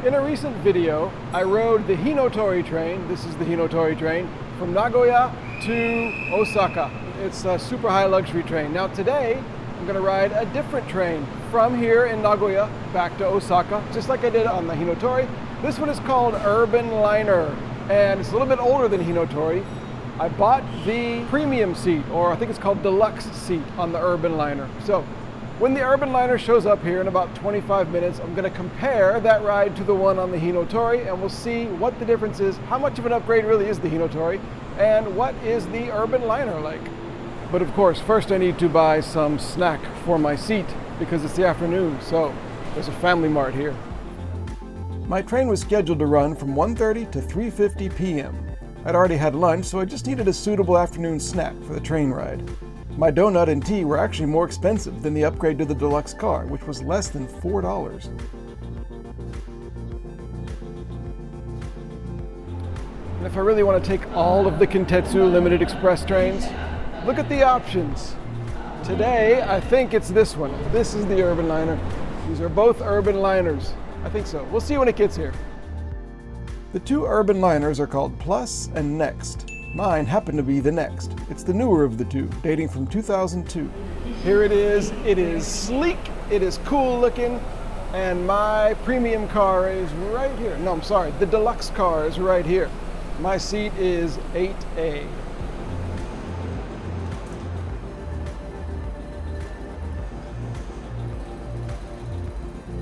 In a recent video, I rode the Hinotori train, this is the Hinotori train, from Nagoya to Osaka. It's a super high luxury train. Now today, I'm gonna ride a different train from here in Nagoya back to Osaka, just like I did on the Hinotori. This one is called Urban Liner, and it's a little bit older than Hinotori. I bought the premium seat, or I think it's called deluxe seat on the Urban Liner. So when the Urban Liner shows up here in about 25 minutes, I'm going to compare that ride to the one on the Hinotori, and we'll see what the difference is, how much of an upgrade really is the Hinotori, and what is the Urban Liner like. But of course, first I need to buy some snack for my seat because it's the afternoon, so there's a Family Mart here. My train was scheduled to run from 1:30 to 3:50 p.m. I'd already had lunch, so I just needed a suitable afternoon snack for the train ride. My donut and tea were actually more expensive than the upgrade to the deluxe car, which was less than $4. And if I really want to take all of the Kintetsu limited express trains, look at the options. Today, I think it's this one. This is the Urban Liner. These are both Urban Liners. I think so. We'll see when it gets here. The two Urban Liners are called Plus and Next. Mine happened to be the Next. It's the newer of the two, dating from 2002. Here it is. It is sleek, it is cool looking, and my premium car is right here. No, I'm sorry, the deluxe car is right here. My seat is 8A.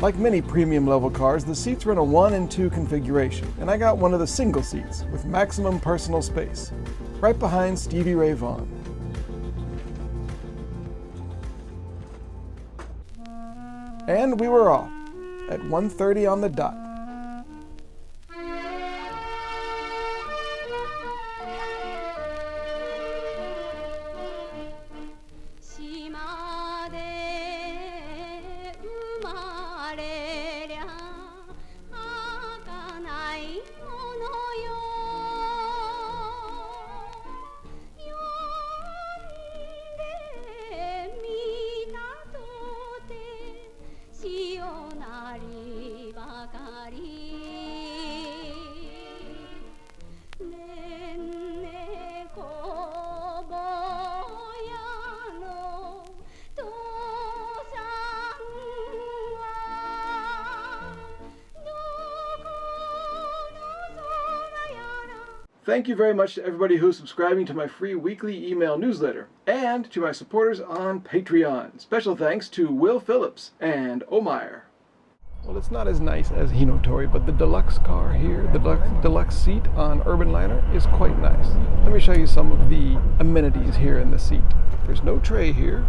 Like many premium level cars, the seats are in a 1 and 2 configuration, and I got one of the single seats with maximum personal space, right behind Stevie Ray Vaughan. And we were off at 1:30 on the dot. Thank you very much to everybody who's subscribing to my free weekly email newsletter, and to my supporters on Patreon. Special thanks to Will Phillips and Omeyer. Well, it's not as nice as Hinotori, but the deluxe car here, the deluxe seat on Urban Liner is quite nice. Let me show you some of the amenities here in the seat. There's no tray here.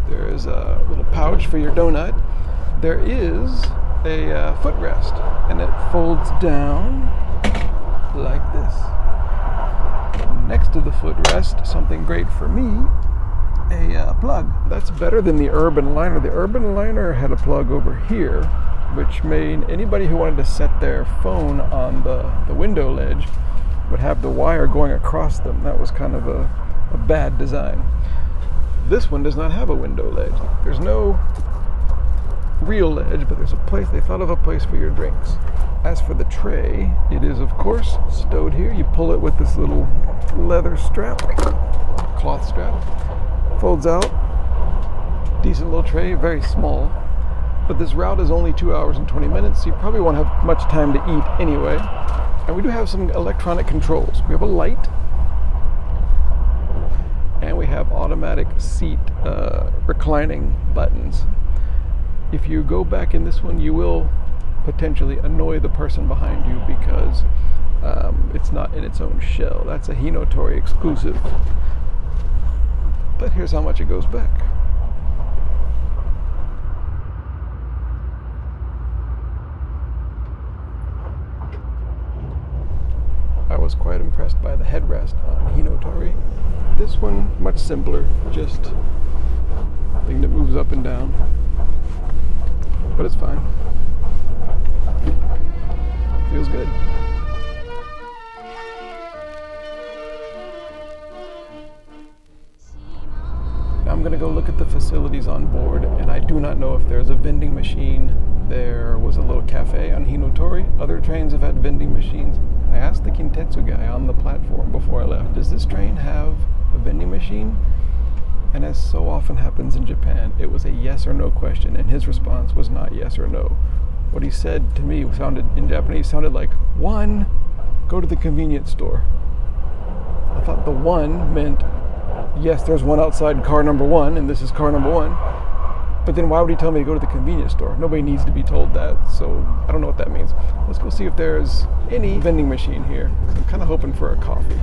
There is a little pouch for your donut. There is a footrest, and it folds down like this. Next to the footrest, something great for me, a plug. That's better than the Urban Liner. The Urban Liner had a plug over here, which made anybody who wanted to set their phone on the window ledge would have the wire going across them. That was kind of a bad design. This one does not have a window ledge. There's no real ledge, but there's a place, they thought of a place for your drinks. As for the tray, it is of course stowed here. You pull it with this little leather strap, cloth strap, folds out, decent little tray, very small. But this route is only 2 hours and 20 minutes, so you probably won't have much time to eat anyway. And we do have some electronic controls. We have a light, and we have automatic seat reclining buttons. If you go back in this one, you will potentially annoy the person behind you because it's not in its own shell. That's a Hinotori exclusive. But here's how much it goes back. I was quite impressed by the headrest on Hinotori. This one, much simpler, just a thing that moves up and down. But it's fine. Feels good. Now I'm going to go look at the facilities on board, and I do not know if there's a vending machine there was a little cafe on Hinotori. Other trains have had vending machines. I asked the Kintetsu guy on the platform before I left, does this train have a vending machine? And as so often happens in Japan, it was a yes or no question, and his response was not yes or no. What he said to me in Japanese sounded like, 1, go to the convenience store. I thought the 1 meant, yes, there's one outside car number 1, and this is car number 1. But then why would he tell me to go to the convenience store? Nobody needs to be told that, so I don't know what that means. Let's go see if there's any vending machine here. I'm kind of hoping for a coffee.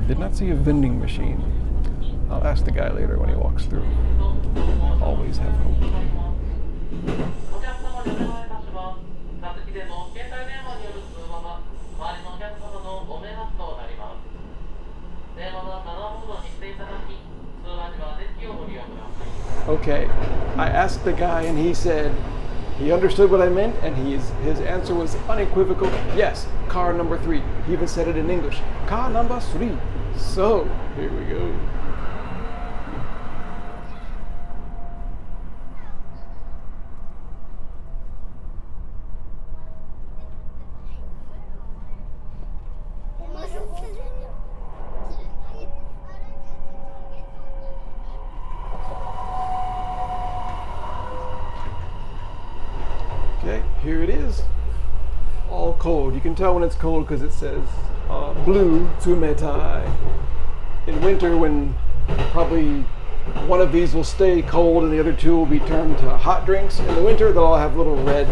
Did not see a vending machine. I'll ask the guy later when he walks through. Always have hope. Okay, I asked the guy and he said he understood what I meant, and his answer was unequivocal. Yes, car number 3. He even said it in English. Car number 3. So, here we go. Okay, here it is. All cold. You can tell when it's cold because it says blue tsumetai. In winter, when probably one of these will stay cold and the other 2 will be turned to hot drinks. In the winter, they'll all have little red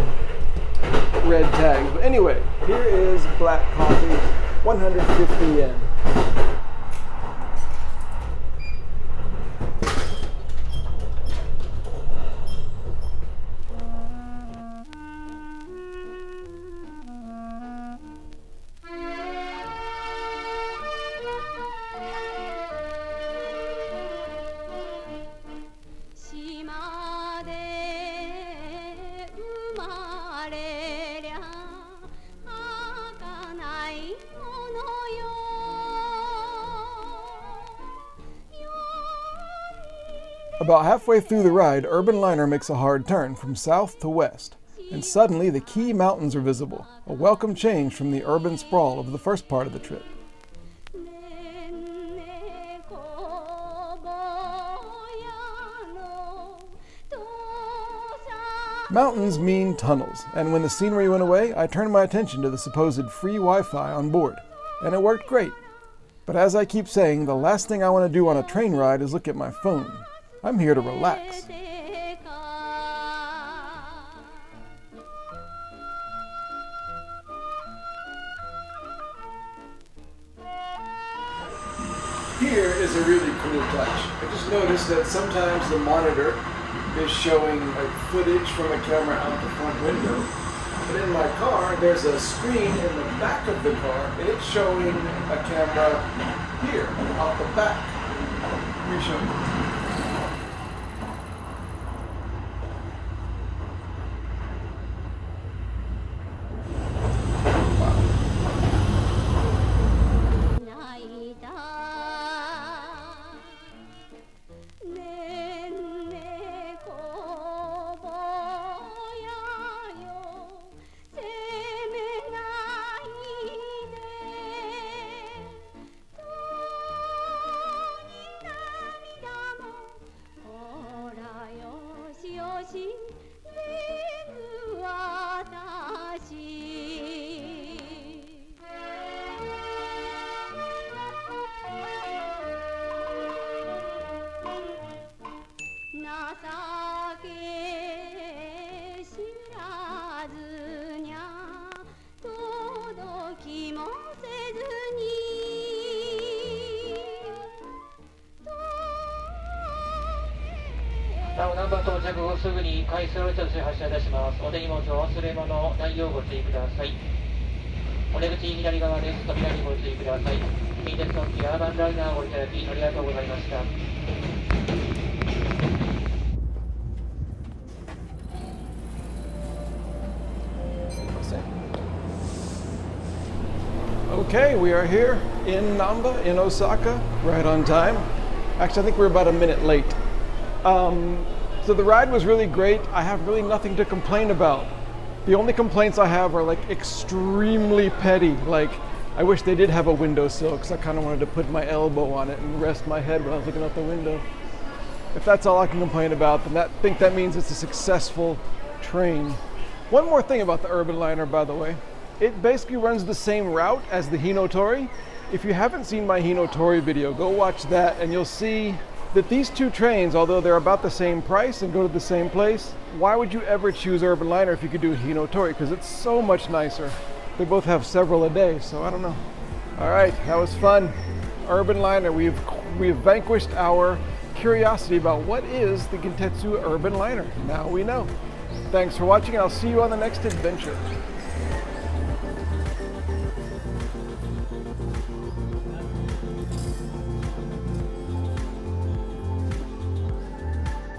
tags. But anyway, here is black coffee, 150 yen. About halfway through the ride, Urban Liner makes a hard turn from south to west, and suddenly the key mountains are visible, a welcome change from the urban sprawl of the first part of the trip. Mountains mean tunnels, and when the scenery went away, I turned my attention to the supposed free Wi-Fi on board, and it worked great. But as I keep saying, the last thing I want to do on a train ride is look at my phone. I'm here to relax. Here is a really cool touch. I just noticed that sometimes the monitor is showing like footage from a camera out the front window. But in my car, there's a screen in the back of the car, and it's showing a camera here, out the back. Let me show you. ナンバー到着後すぐに回数を一つ発車いたします。お手荷物お忘れ物ないようご注意ください。お出口左側です。扉にご注意ください。近鉄特急アーバンライナーをごいただきありがとうございました。Okay, we are here in Namba, in Osaka, right on time. Actually, I think we're about a minute late. So the ride was really great. I have really nothing to complain about. The only complaints I have are like extremely petty. Like, I wish they did have a windowsill because I kind of wanted to put my elbow on it and rest my head when I was looking out the window. If that's all I can complain about, then I think that means it's a successful train. One more thing about the Urban Liner, by the way. It basically runs the same route as the Hinotori. If you haven't seen my Hinotori video, go watch that and you'll see that these two trains, although they're about the same price and go to the same place, why would you ever choose Urban Liner if you could do Hinotori? Because it's so much nicer. They both have several a day, so I don't know. All right, that was fun. Urban Liner, we've vanquished our curiosity about what is the Kintetsu Urban Liner. Now we know. Thanks for watching, and I'll see you on the next adventure.